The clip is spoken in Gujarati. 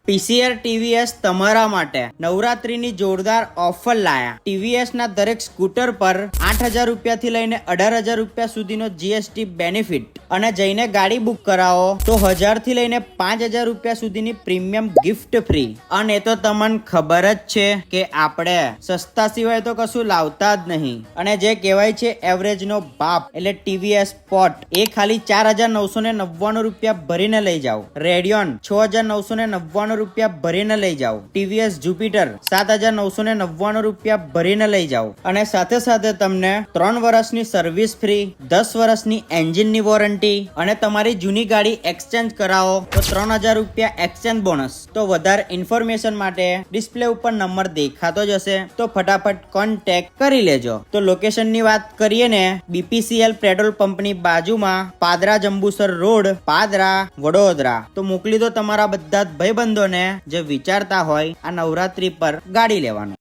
પીસીઆર ટીવીએસ તમારા માટે નવરાત્રીની જોરદાર ઓફર લાયા. ટીવીએસ ના દરેક સ્કૂટર પર 8,000 રૂપિયાથી લઈને 18,000 રૂપિયા સુધીનો જીએસટી બેનિફિટ અને જઈને ગાડી બુક કરાવો તો 1,000 થી લઈને 5,000 રૂપિયા સુધીની પ્રીમિયમ ગિફ્ટ ફ્રી. અને તો તમને ખબર જ છે કે આપણે સસ્તા સિવાય તો કશું લાવતા જ નહીં. અને જે કહેવાય છે એવરેજ નો બાપ એટલે ટીવીએસ સ્પોર્ટ એ ખાલી 4,999 રૂપિયા ભરીને લઈ જાઓ. રેડિયોન 6,999 રૂપિયા ભરીને લઈ જાઓ. ટીવીએસ જુપિટર 7,999 રૂપિયા ભરીને લઈ જાઓ. અને સાથે સાથે તમને 3 વર્ષની સર્વિસ ફ્રી, 10 વર્ષની એન્જિનની વોરંટી અને તમારી જૂની ગાડી એક્સચેન્જ કરાવો તો 3,000 રૂપિયા એક્સચેન્જ બોનસ. તો વધારે ઇન્ફોર્મેશન માટે ડિસ્પ્લે ઉપર નંબર દેખાતો જ હશે તો ફટાફટ કોન્ટેક્ટ કરી લેજો. તો લોકેશનની વાત કરીએ ને, બીપીસીએલ પેટ્રોલ પંપની બાજુમાં પાદરા જંબુસર રોડ, પાદરા, વડોદરા. તો મોકલી દો તમારા બધા જ ભાઈબંધોને જે વિચારતા હોય આ નવરાત્રી પર ગાડી લેવાનું.